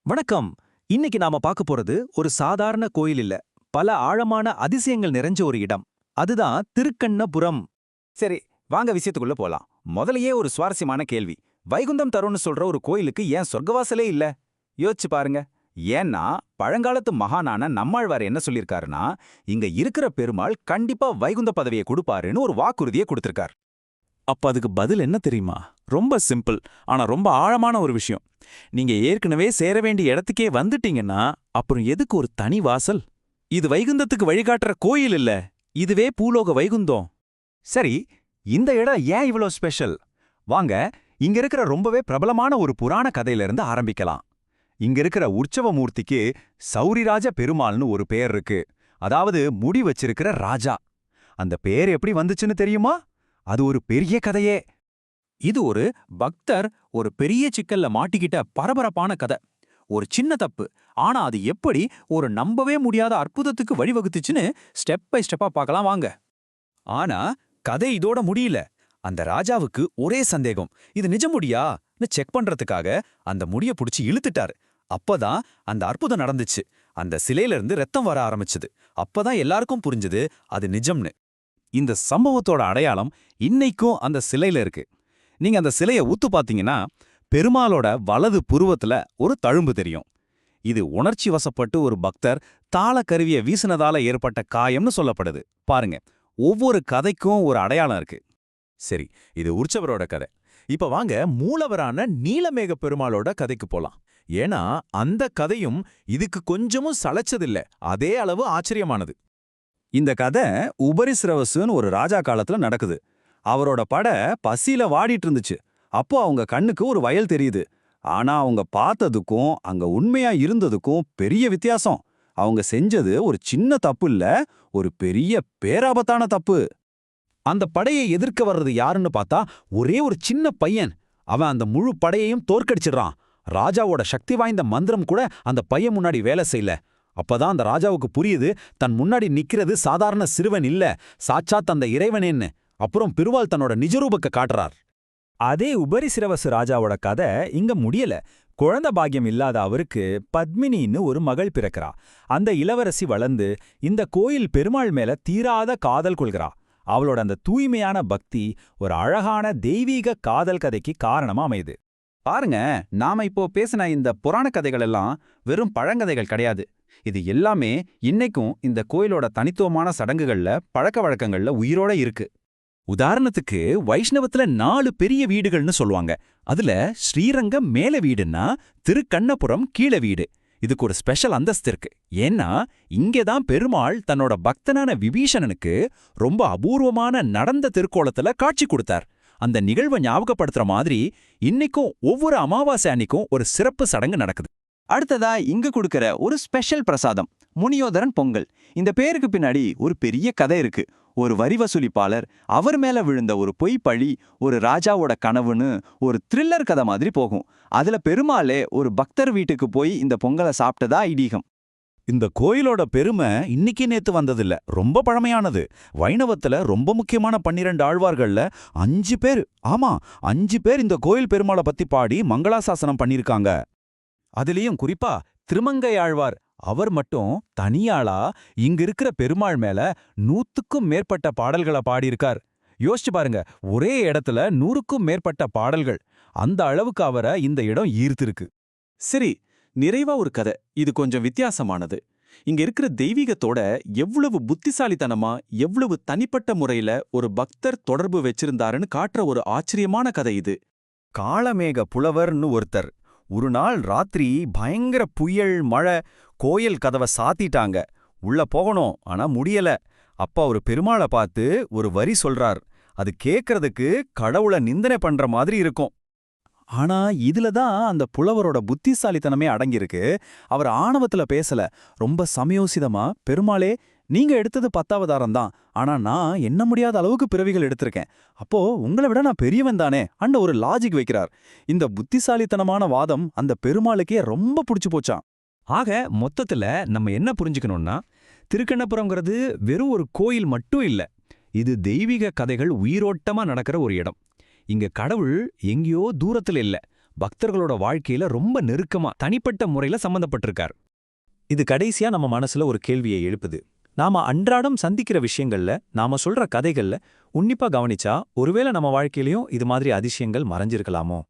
வணக்கம். இன்னைக்கு நாம பார்க்க போறது ஒரு சாதாரண கோயில் இல்ல. பல ஆழமான அதிசயங்கள் நிறைஞ்ச ஒரு இடம். அதுதான் திருக்கண்ணபுரம். சரி, வாங்க விஷயத்துக்குள்ள போலாம். முதலையே ஒரு சுவாரஸ்யமான கேள்வி. வைகுந்தம் தரும்னு சொல்ற ஒரு கோயிலுக்கு ஏன் சொர்க்கவாசலே இல்ல? யோசிச்சு பாருங்க. ஏன்னா பழங்காலத்து மகானான நம்மாழ்வார் என்ன சொல்லிருக்காருன்னா, இங்க இருக்கிற பெருமாள் கண்டிப்பா வைகுந்த பதவியை கொடுப்பாருன்னு ஒரு வாக்குறுதியை கொடுத்திருக்கார். அப்ப அதுக்கு பதில் என்ன தெரியுமா? ரொம்ப சிம்பிள், ஆனா ரொம்ப ஆழமான ஒரு விஷயம். நீங்க ஏற்கனவே சேர வேண்டிய இடத்துக்கே வந்துட்டீங்கன்னா அப்புறம் எதுக்கு ஒரு தனி வாசல்? இது வைகுந்தத்துக்கு வழிகாட்டுற கோயில் இல்ல, இதுவே பூலோக வைகுந்தம். சரி, இந்த இடம் ஏன் இவ்வளோ ஸ்பெஷல்? வாங்க, இங்க இருக்கிற ரொம்பவே பிரபலமான ஒரு புராண கதையிலிருந்து ஆரம்பிக்கலாம். இங்க இருக்கிற உற்சவ மூர்த்திக்கு சௌரிராஜ பெருமாள்னு ஒரு பேர் இருக்கு. அதாவது முடி வச்சிருக்கிற ராஜா. அந்த பேர் எப்படி வந்துச்சுன்னு தெரியுமா? அது ஒரு பெரிய கதையே. இது ஒரு பக்தர் ஒரு பெரிய சிக்கல்ல மாட்டிக்கிட்ட பரபரப்பான கதை. ஒரு சின்ன தப்பு, ஆனா அது எப்படி ஒரு நம்பவே முடியாத அற்புதத்துக்கு வழிவகுத்துச்சுன்னு ஸ்டெப் பை ஸ்டெப்பா பார்க்கலாம் வாங்க. ஆனா கதை இதோட முடியல. அந்த ராஜாவுக்கு ஒரே சந்தேகம், இது நிஜ முடியான்னு செக் பண்றதுக்காக அந்த முடிய புடிச்சு இழுத்துட்டாரு. அப்பதான் அந்த அற்புதம் நடந்துச்சு. அந்த சிலையில இருந்து ரத்தம் வர ஆரம்பிச்சது. அப்பதான் எல்லாருக்கும் புரிஞ்சது அது நிஜம்னு. இந்த சம்பவத்தோட அடையாளம் இன்னைக்கும் அந்த சிலையில இருக்கு. நீங்க அந்த சிலைய உத்து பாத்தீங்கன்னா பெருமாளோட வலது புருவத்துல ஒரு தழும்பு தெரியும். இது உணர்ச்சி வசப்பட்டு ஒரு பக்தர் தாள கருவிய வீசினதால ஏற்பட்ட காயம்னு சொல்லப்படுது. பாருங்க, ஒவ்வொரு கதைக்கும் ஒரு அடையாளம் இருக்கு. சரி, இது உற்சவரோட கதை. இப்ப வாங்க மூலவரான நீலமேக பெருமாளோட கதைக்கு போலாம். ஏன்னா அந்த கதையும் இதுக்கு கொஞ்சமும் சளைச்சதில்ல, அதே அளவு ஆச்சரியமானது. இந்த கதை உபரிசிரவசுன்னு ஒரு ராஜா காலத்துல நடக்குது. அவரோட படை பசியில வாடிட்டு இருந்துச்சு. அப்போ அவங்க கண்ணுக்கு ஒரு வயல் தெரியுது. ஆனா அவங்க பார்த்ததுக்கும் அங்க உண்மையா இருந்ததுக்கும் பெரிய வித்தியாசம். அவங்க செஞ்சது ஒரு சின்ன தப்பு இல்ல, ஒரு பெரிய பேராபத்தான தப்பு. அந்த படையை எதிர்க்க வர்றது யாருன்னு பார்த்தா ஒரே ஒரு சின்ன பையன். அவன் அந்த முழு படையையும் தோற்கடிச்சிடுறான். ராஜாவோட சக்தி வாய்ந்த மந்திரம் கூட அந்த பையன் முன்னாடி வேலை செய்யல. அப்பதான் அந்த ராஜாவுக்கு புரியுது, தன் முன்னாடி நிக்கிறது சாதாரண சிறுவன் இல்ல, சாட்சாத் அந்த இறைவனேன்னு. அப்புறம் பெருவாள் தன்னோட நிஜரூபக்க காட்டுறார். அதே உபரிசிரவசு ராஜாவோட கதை இங்க முடியல. குழந்தை பாக்கியம் இல்லாத அவருக்கு பத்மினின்னு ஒரு மகள் பிறக்கிறா. அந்த இளவரசி வளர்ந்து இந்த கோயில் பெருமாள் மேல தீராத காதல் கொள்கிறா. அவளோட அந்த தூய்மையான பக்தி ஒரு அழகான தெய்வீக காதல் கதைக்கு காரணமா அமையுது. பாருங்க, நாம இப்போ பேசின இந்த புராண கதைகள் எல்லாம் வெறும் பழங்கதைகள் கிடையாது. இது எல்லாமே இன்னைக்கும் இந்த கோயிலோட தனித்துவமான சடங்குகள்ல, பழக்க வழக்கங்கள்ல உயிரோட இருக்கு. உதாரணத்துக்கு வைஷ்ணவத்துல 4 பெரிய வீடுகள்னு சொல்லுவாங்க. அதுல ஸ்ரீரங்கம் மேல வீடுன்னா திருக்கண்ணபுரம் கீழ வீடு. இதுக்கு ஒரு ஸ்பெஷல் அந்தஸ்து இருக்கு. ஏன்னா இங்கேதான் பெருமாள் தன்னோட பக்தனான விபீஷணனுக்கு ரொம்ப அபூர்வமான நடந்த திருக்கோலத்துல காட்சி கொடுத்தார். அந்த நிகழ்வை ஞாபகப்படுத்துற மாதிரி இன்னைக்கும் ஒவ்வொரு அமாவாசை அன்னைக்கும் ஒரு சிறப்பு சடங்கு நடக்குது. அடுத்ததா இங்க கொடுக்கிற ஒரு ஸ்பெஷல் பிரசாதம் முனியோதரன் பொங்கல். இந்த பேருக்கு பின்னாடி ஒரு பெரிய கதை இருக்கு. ஒரு வரி வசூலிப்பாளர், அவர் மேல விழுந்த ஒரு பொய் பழி, ஒரு ராஜாவோட கனவுன்னு ஒரு த்ரில்லர் கதை மாதிரி போகும். அதுல பெருமாளே ஒரு பக்தர் வீட்டுக்கு போய் இந்த பொங்கலை சாப்பிட்டதா ஐதீகம். இந்த கோயிலோட பெருமை இன்னைக்கு நேத்து வந்ததில்ல, ரொம்ப பழமையானது. வைணவத்துல ரொம்ப முக்கியமான 12 ஆழ்வார்கள்ல 5 பேர், ஆமா 5 பேர் இந்த கோயில் பெருமாளை பத்தி பாடி மங்களாசாசனம் பண்ணிருக்காங்க. அதுலயும் குறிப்பா திருமங்கை ஆழ்வார், அவர் மட்டும் தனியாளா இங்க இருக்கிற பெருமாள் மேல 100க்கும் மேற்பட்ட பாடல்களை பாடியிருக்கார். யோசிச்சு பாருங்க, ஒரே இடத்துல 100க்கும் மேற்பட்ட பாடல்கள். அந்த அளவுக்கு அவரை இந்த இடம் ஈர்த்திருக்கு. சரி, நிறைவா ஒரு கதை. இது கொஞ்சம் வித்தியாசமானது. இங்க இருக்கிற தெய்வீகத்தோட எவ்வளவு புத்திசாலித்தனமா, எவ்வளவு தனிப்பட்ட முறையில ஒரு பக்தர் தொடர்பு வச்சிருந்தாருன்னு காட்டுற ஒரு ஆச்சரியமான கதை இது. காளமேக புலவர்னு ஒருத்தர் ஒரு நாள் ராத்திரி பயங்கர புயல் மழை, கோயில் கதவை சாத்திட்டாங்க. உள்ள போகணும், ஆனா முடியல. அப்ப அவரு பெருமாளை பார்த்து ஒரு வரி சொல்றார். அது கேட்கறதுக்கு கடவுளை நிந்தனை பண்ற மாதிரி இருக்கும். ஆனா இதுல தான் அந்த புலவரோட புத்திசாலித்தனமே அடங்கியிருக்கு. அவர் ஆணவத்துல பேசல, ரொம்ப சமயோசிதமா, பெருமாளே நீங்க எடுத்தது 10ஆவதாரம் தான், ஆனா நான் எண்ண முடியாத அளவுக்கு பிறவிகள் எடுத்திருக்கேன். அப்போ உங்களை விட நான் பெரியவன் தானே அண்ட ஒரு லாஜிக் வைக்கிறார். இந்த புத்திசாலித்தனமான வாதம் அந்த பெருமாளுக்கே ரொம்ப பிடிச்சு போச்சான். ஆக மொத்தத்துல நம்ம என்ன புரிஞ்சுக்கணும்னா, திருக்கண்ணபுரம்ங்கிறது வெறும் ஒரு கோயில் மட்டும் இல்ல, இது தெய்வீக கதைகள் உயிரோட்டமா நடக்கிற ஒரு இடம். இங்க கடவுள் எங்கேயோ தூரத்துல இல்ல, பக்தர்களோட வாழ்க்கையில ரொம்ப நெருக்கமா தனிப்பட்ட முறையில சம்பந்தப்பட்டிருக்கார். இது கடைசியா நம்ம மனசுல ஒரு கேள்வியை எழுப்புது. நாம அன்றாடம் சந்திக்கிற விஷயங்கள்ல, நாம சொல்ற கதைகள்ல உன்னிப்பா கவனிச்சா ஒருவேளை நம்ம வாழ்க்கையிலயும் இது மாதிரி அதிசயங்கள் மறைஞ்சிருக்கலாமோ?